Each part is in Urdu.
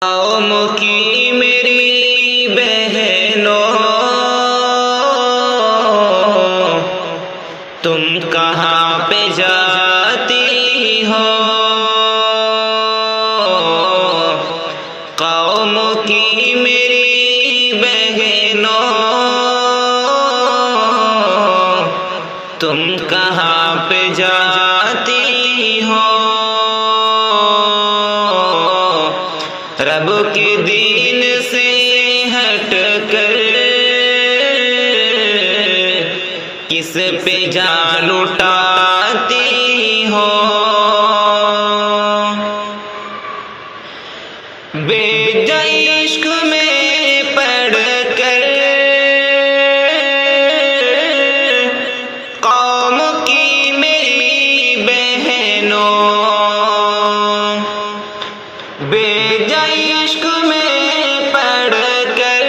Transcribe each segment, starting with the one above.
قوم کی میری بہنوں تم کہاں پہ جاتی ہو؟ قوم کی میری بہنوں تم کہاں پہ جاتی ہو؟ رب کے دین سے ہٹ کر کس پہ جان لٹاتی ہو؟ بے جا عشق میں پڑھ کر قوم کی میری بہنوں بے جا عشق میں پڑھ کر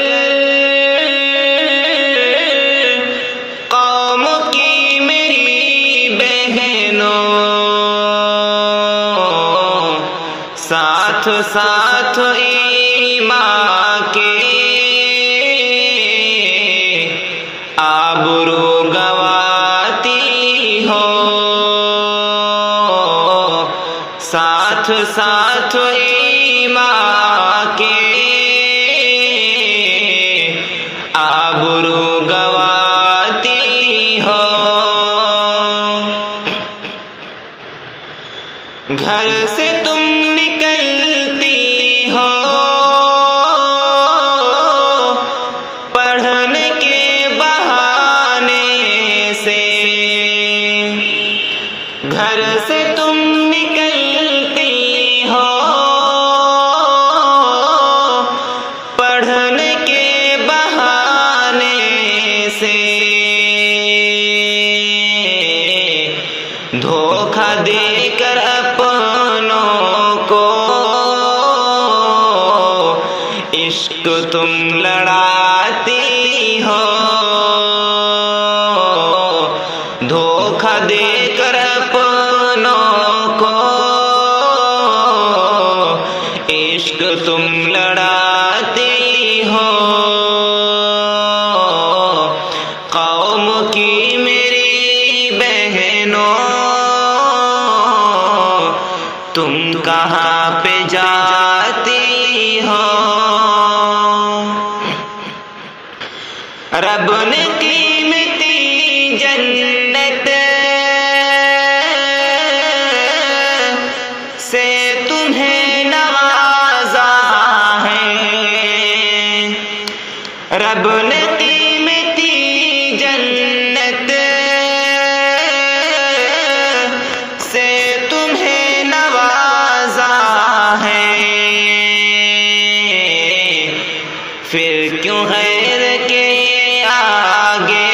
قوم کی میری بہنوں ساتھ ساتھ ایمان کے آبرو گواتی ہو، ساتھ ساتھ ایمان کے آبرو گواتی ہو۔ گھر سے تم نکلتی ہو پڑھنے کے بہانے سے، گھر سے تم نکلتی ہو پڑھنے کے بہانے سے، دھوکہ دے کر اپنوں کو عشق تم لڑاتی ہو، دھوکہ دے کر اپنوں کو عشق تم لڑاتی ہو۔ قوم کی میری بہنوں تم کہاں پہ جاتی ہو؟ رب نے قیمتی جنت سے تمہیں نوازا ہے، رب نے قیمتی جنت سے تمہیں نوازا ہے، پھر کیوں غیر کے آگے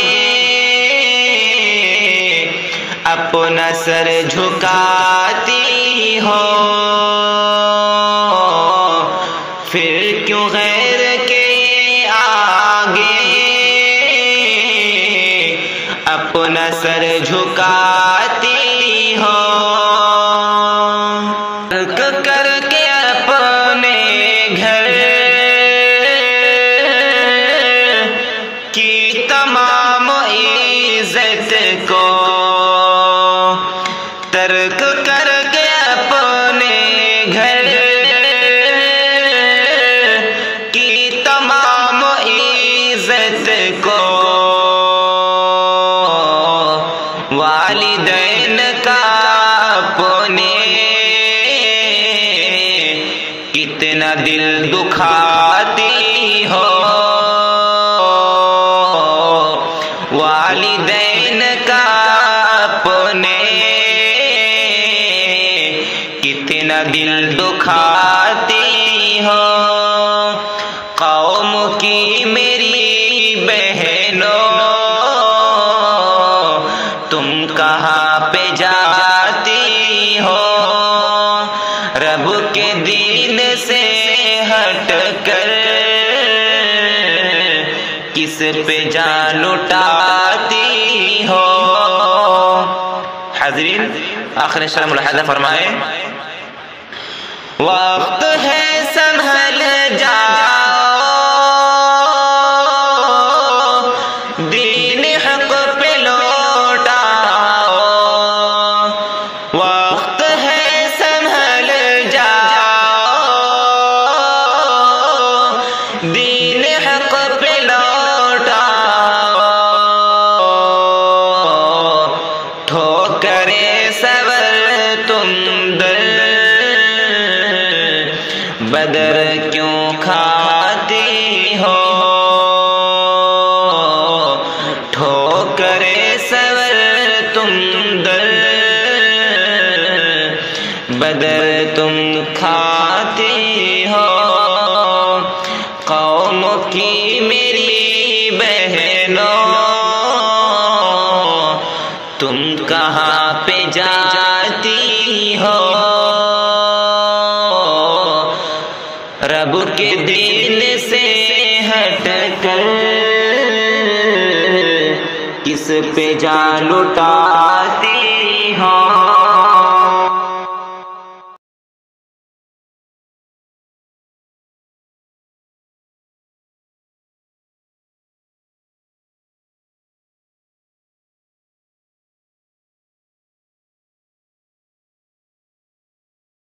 اپنا سر جھکاتی ہو؟ پھر کیوں غیر کے آگے اپنا سر جھکاتی ہو؟ ترک کر کے اپنے گھر کی تمام عزت کو، ترک کر کے اپنے گھر کی تمام عزت کو، والدین کا اپنے کتنا دل دکھاتی ہو، والدین کا اپنے کتنا دل دکھاتی ہو۔ قوم کی میری بہنوں تم کہاں پہ جاتی ہو؟ رب کے دین سے ہٹ کر کس پہ جان لٹاتی ہو؟ حاضرین آخر شرح ملاحظہ فرمائیں، وقت ہے سنبھل بدر کیوں کھاتی ہو ٹھوکرے سور تم در بدر تم کھاتی ہو قوم کی میری بہنوں تم کہاں پہ جاتی ہو رب کے دین سے ہٹ کر کس پہ جان لٹاتی ہو